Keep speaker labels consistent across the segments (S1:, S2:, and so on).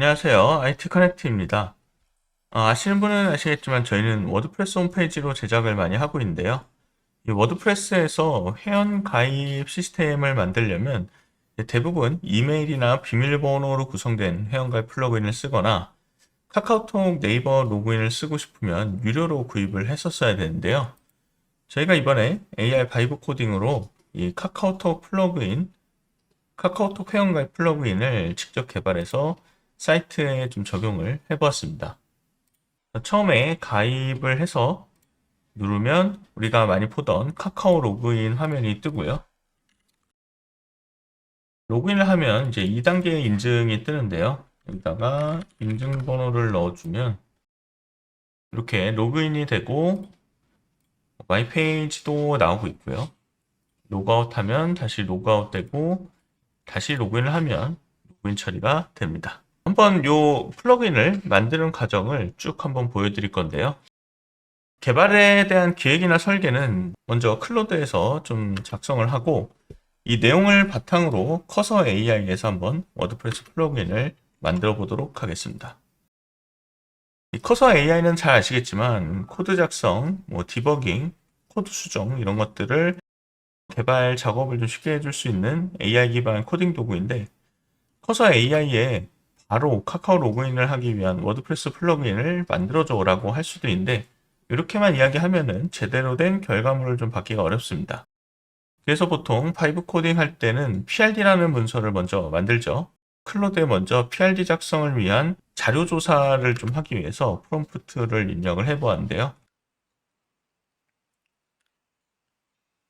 S1: 안녕하세요. IT 커넥트입니다. 아시는 분은 아시겠지만 저희는 워드프레스 홈페이지로 제작을 많이 하고 있는데요. 이 워드프레스에서 회원 가입 시스템을 만들려면 대부분 이메일이나 비밀번호로 구성된 회원가입 플러그인을 쓰거나 카카오톡 네이버 로그인을 쓰고 싶으면 유료로 구입을 했었어야 되는데요. 저희가 이번에 AR 바이브 코딩으로 이 카카오톡 회원가입 플러그인을 직접 개발해서 사이트에 좀 적용을 해보았습니다. 처음에 가입을 해서 누르면 우리가 많이 보던 카카오 로그인 화면이 뜨고요. 로그인을 하면 이제 2단계 인증이 뜨는데요. 여기다가 인증번호를 넣어주면 이렇게 로그인이 되고 마이 페이지도 나오고 있고요. 로그아웃 하면 다시 로그아웃 되고 다시 로그인을 하면 로그인 처리가 됩니다. 한번 요 플러그인을 만드는 과정을 쭉 한번 보여드릴 건데요. 개발에 대한 기획이나 설계는 먼저 클로드에서 좀 작성을 하고 이 내용을 바탕으로 커서 AI에서 한번 워드프레스 플러그인을 만들어 보도록 하겠습니다. 이 커서 AI는 잘 아시겠지만 코드 작성, 디버깅, 코드 수정 이런 것들을 개발 작업을 좀 쉽게 해줄 수 있는 AI 기반 코딩 도구인데 커서 AI에 바로 카카오 로그인을 하기 위한 워드프레스 플러그인을 만들어줘라고 할 수도 있는데 이렇게만 이야기하면은 제대로 된 결과물을 좀 받기가 어렵습니다. 그래서 보통 파이브 코딩 할 때는 PRD라는 문서를 먼저 만들죠. 클로드에 먼저 PRD 작성을 위한 자료 조사를 좀 하기 위해서 프롬프트를 입력을 해보았는데요.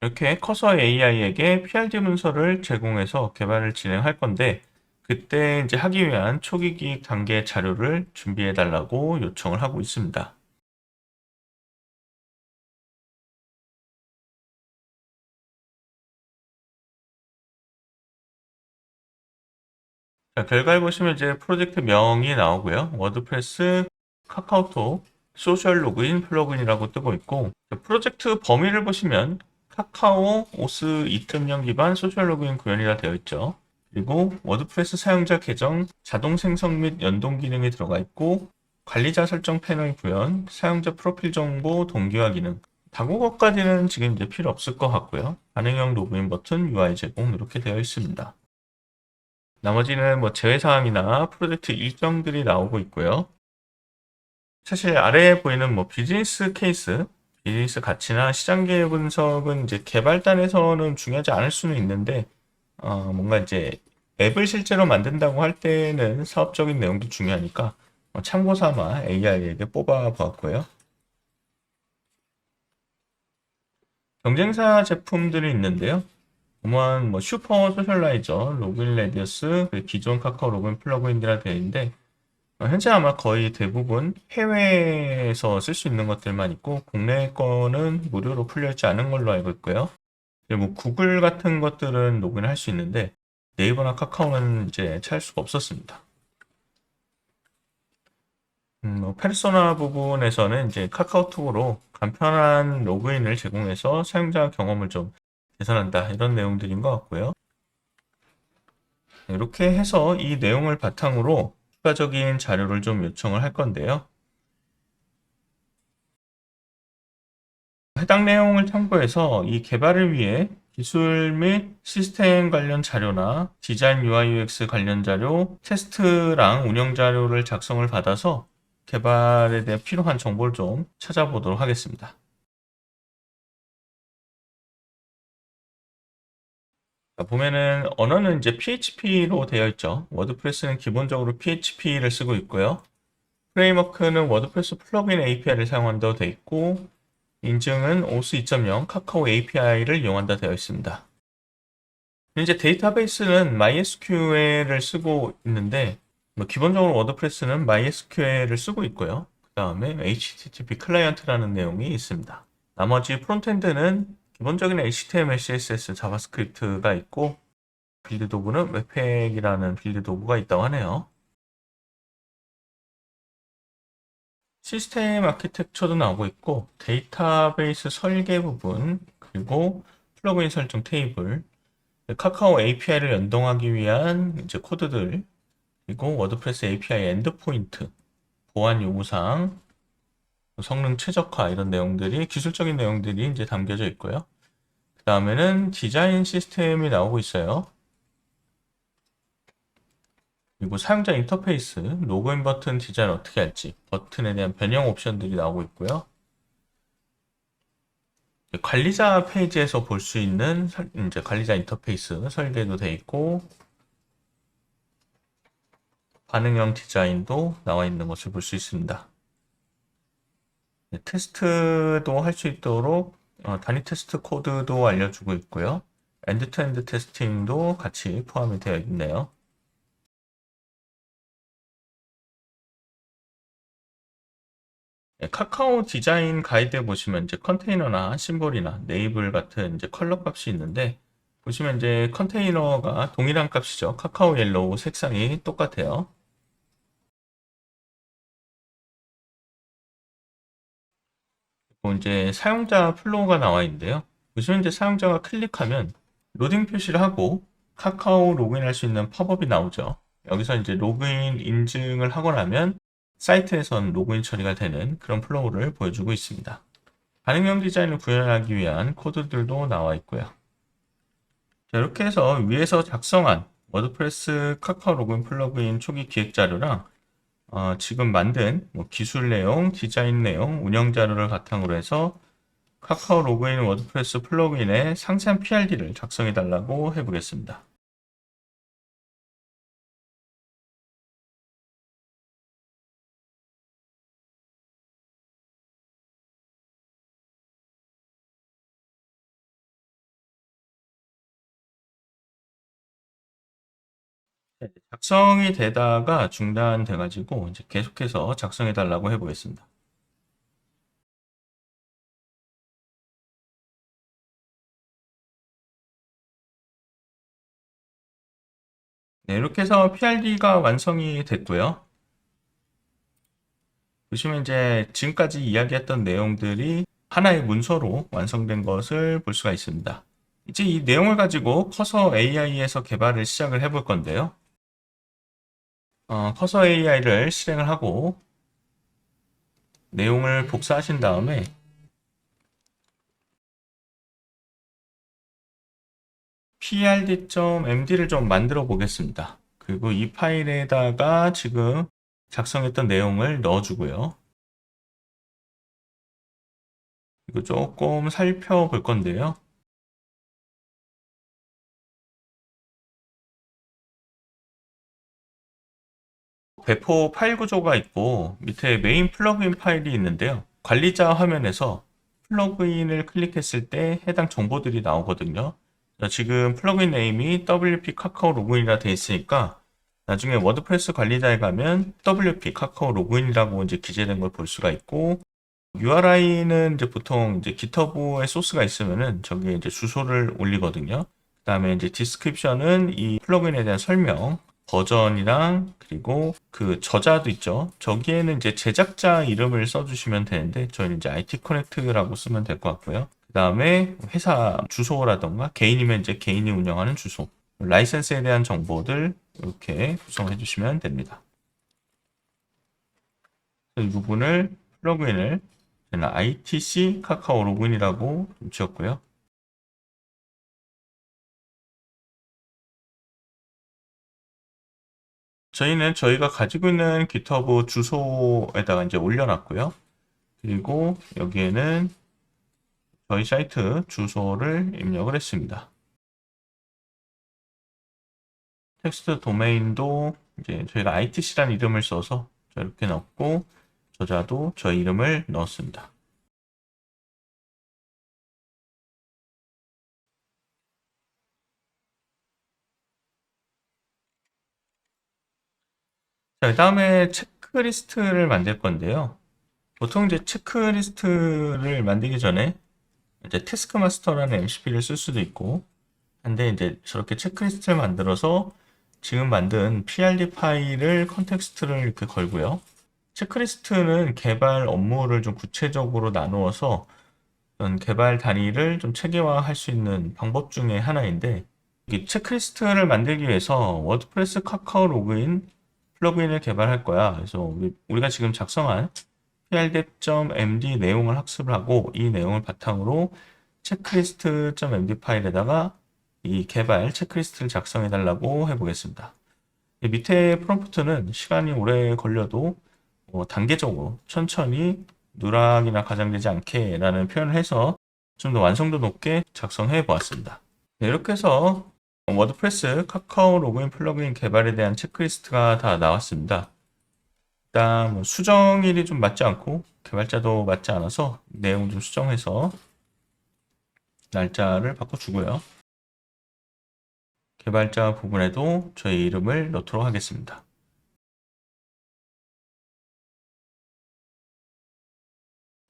S1: 이렇게 커서 AI에게 PRD 문서를 제공해서 개발을 진행할 건데 그때 이제 하기 위한 초기 기획 단계 자료를 준비해 달라고 요청을 하고 있습니다. 자, 결과를 보시면 이제 프로젝트 명이 나오고요. 워드프레스 카카오톡 소셜 로그인 플러그인이라고 뜨고 있고 프로젝트 범위를 보시면 카카오 오스 2.0 기반 소셜 로그인 구현이라 되어 있죠. 그리고 워드프레스 사용자 계정 자동 생성 및 연동 기능이 들어가 있고 관리자 설정 패널 구현, 사용자 프로필 정보 동기화 기능 다국어까지는 지금 이제 필요 없을 것 같고요. 반응형 로그인 버튼 UI 제공 이렇게 되어 있습니다. 나머지는 제외사항이나 프로젝트 일정들이 나오고 있고요. 사실 아래에 보이는 비즈니스 케이스, 비즈니스 가치나 시장계 분석은 이제 개발단에서는 중요하지 않을 수는 있는데, 뭔가 이제 앱을 실제로 만든다고 할 때는 사업적인 내용도 중요하니까 참고 삼아 AI에게 뽑아 보았고요. 경쟁사 제품들이 있는데요. 보면 슈퍼 소셜라이저, 로그인 레디어스, 기존 카카오 로그인 플러그인이라 되어 있는데 현재 아마 거의 대부분 해외에서 쓸 수 있는 것들만 있고 국내 거는 무료로 풀려있지 않은 걸로 알고 있고요. 그리고 구글 같은 것들은 로그인 할 수 있는데 네이버나 카카오는 이제 찾을 수가 없었습니다. 페르소나 부분에서는 이제 카카오톡으로 간편한 로그인을 제공해서 사용자 경험을 좀 개선한다 이런 내용들인 것 같고요. 이렇게 해서 이 내용을 바탕으로 추가적인 자료를 좀 요청을 할 건데요. 해당 내용을 참고해서 이 개발을 위해 기술 및 시스템 관련 자료나 디자인 UI UX 관련 자료, 테스트랑 운영 자료를 작성을 받아서 개발에 대해 필요한 정보를 좀 찾아보도록 하겠습니다. 자, 보면은 언어는 이제 PHP로 되어 있죠. 워드프레스는 기본적으로 PHP를 쓰고 있고요. 프레임워크는 워드프레스 플러그인 API를 사용한다고 되어 있고 인증은 OS 2.0 카카오 API를 이용한다 되어 있습니다. 이제 데이터베이스는 MySQL을 쓰고 있는데 기본적으로 워드프레스는 MySQL을 쓰고 있고요. 그 다음에 HTTP 클라이언트라는 내용이 있습니다. 나머지 프론트엔드는 기본적인 HTML, CSS, 자바스크립트가 있고 빌드 도구는 웹팩이라는 빌드 도구가 있다고 하네요. 시스템 아키텍처도 나오고 있고 데이터베이스 설계 부분 그리고 플러그인 설정 테이블 카카오 API를 연동하기 위한 이제 코드들 그리고 워드프레스 API 엔드포인트, 보안 요구사항, 성능 최적화 이런 내용들이 기술적인 내용들이 이제 담겨져 있고요. 그 다음에는 디자인 시스템이 나오고 있어요. 그리고 사용자 인터페이스, 로그인 버튼 디자인 어떻게 할지, 버튼에 대한 변형 옵션들이 나오고 있고요. 관리자 페이지에서 볼 수 있는 이제 관리자 인터페이스 설계도 되어 있고, 반응형 디자인도 나와 있는 것을 볼 수 있습니다. 테스트도 할 수 있도록 단위 테스트 코드도 알려주고 있고요. 엔드-투-엔드 테스팅도 같이 포함이 되어 있네요. 카카오 디자인 가이드에 보시면 이제 컨테이너나 심볼이나 네이블 같은 이제 컬러 값이 있는데, 보시면 이제 컨테이너가 동일한 값이죠. 카카오 옐로우 색상이 똑같아요. 그리고 이제 사용자 플로우가 나와 있는데요. 보시면 이제 사용자가 클릭하면 로딩 표시를 하고 카카오 로그인할 수 있는 팝업이 나오죠. 여기서 이제 로그인 인증을 하고 나면 사이트에선 로그인 처리가 되는 그런 플로우를 보여주고 있습니다. 반응형 디자인을 구현하기 위한 코드들도 나와 있고요. 자, 이렇게 해서 위에서 작성한 워드프레스 카카오 로그인 플러그인 초기 기획 자료랑 지금 만든 기술 내용, 디자인 내용, 운영 자료를 바탕으로 해서 카카오 로그인 워드프레스 플러그인의 상세한 PRD를 작성해 달라고 해보겠습니다. 작성이 되다가 중단돼가지고 이제 계속해서 작성해 달라고 해보겠습니다. 네, 이렇게 해서 PRD가 완성이 됐고요. 보시면 이제 지금까지 이야기했던 내용들이 하나의 문서로 완성된 것을 볼 수가 있습니다. 이제 이 내용을 가지고 커서 AI에서 개발을 시작을 해볼 건데요. 커서 AI를 실행을 하고 내용을 복사하신 다음에 prd.md를 좀 만들어 보겠습니다. 그리고 이 파일에다가 지금 작성했던 내용을 넣어주고요. 그리고 조금 살펴볼 건데요. 배포 파일 구조가 있고 밑에 메인 플러그인 파일이 있는데요. 관리자 화면에서 플러그인을 클릭했을 때 해당 정보들이 나오거든요. 지금 플러그인 네임이 WP 카카오 로그인이라 되어 있으니까 나중에 워드프레스 관리자에 가면 WP 카카오 로그인이라고 이제 기재된 걸 볼 수가 있고, URI는 이제 보통 이제 GitHub에 소스가 있으면은 저기에 이제 주소를 올리거든요. 그 다음에 이제 디스크립션은 이 플러그인에 대한 설명, 버전이랑 그리고 그 저자도 있죠. 저기에는 이제 제작자 이름을 써주시면 되는데 저희는 이제 IT 커넥트라고 쓰면 될 것 같고요. 그 다음에 회사 주소라던가 개인이면 이제 개인이 운영하는 주소, 라이센스에 대한 정보들 이렇게 구성해 주시면 됩니다. 이 부분을 플러그인을 저는 ITC 카카오 로그인이라고 지었고요. 저희는 저희가 가지고 있는 GitHub 주소에다가 이제 올려놨고요. 그리고 여기에는 저희 사이트 주소를 입력을 했습니다. 텍스트 도메인도 이제 저희가 ITC라는 이름을 써서 이렇게 넣고 저자도 저희 이름을 넣었습니다. 자, 그 다음에 체크리스트를 만들 건데요. 보통 이제 체크리스트를 만들기 전에 이제 태스크 마스터라는 MCP를 쓸 수도 있고, 근데 이제 저렇게 체크리스트를 만들어서 지금 만든 PRD 파일을 컨텍스트를 이렇게 걸고요. 체크리스트는 개발 업무를 좀 구체적으로 나누어서 어떤 개발 단위를 좀 체계화할 수 있는 방법 중에 하나인데, 이 체크리스트를 만들기 위해서 워드프레스 카카오 로그인 플러그인을 개발할 거야. 그래서 우리가 지금 작성한 prdep.md 내용을 학습을 하고 이 내용을 바탕으로 checklist.md 파일에다가 이 개발 체크리스트를 작성해 달라고 해보겠습니다. 밑에 프롬프트는 시간이 오래 걸려도 단계적으로 천천히 누락이나 가장되지 않게 라는 표현을 해서 좀 더 완성도 높게 작성해 보았습니다. 네, 이렇게 해서 워드프레스 카카오 로그인 플러그인 개발에 대한 체크리스트가 다 나왔습니다. 일단 수정일이 좀 맞지 않고 개발자도 맞지 않아서 내용 좀 수정해서 날짜를 바꿔주고요. 개발자 부분에도 저희 이름을 넣도록 하겠습니다.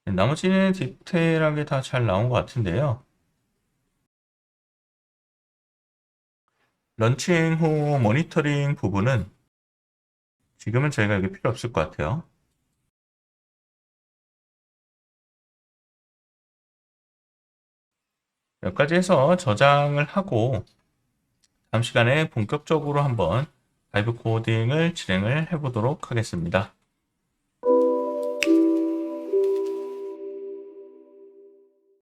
S1: 나머지는 디테일하게 다 잘 나온 것 같은데요. 런칭 후 모니터링 부분은 지금은 저희가 여기 필요 없을 것 같아요. 여기까지 해서 저장을 하고 다음 시간에 본격적으로 한번 바이브 코딩을 진행을 해보도록 하겠습니다.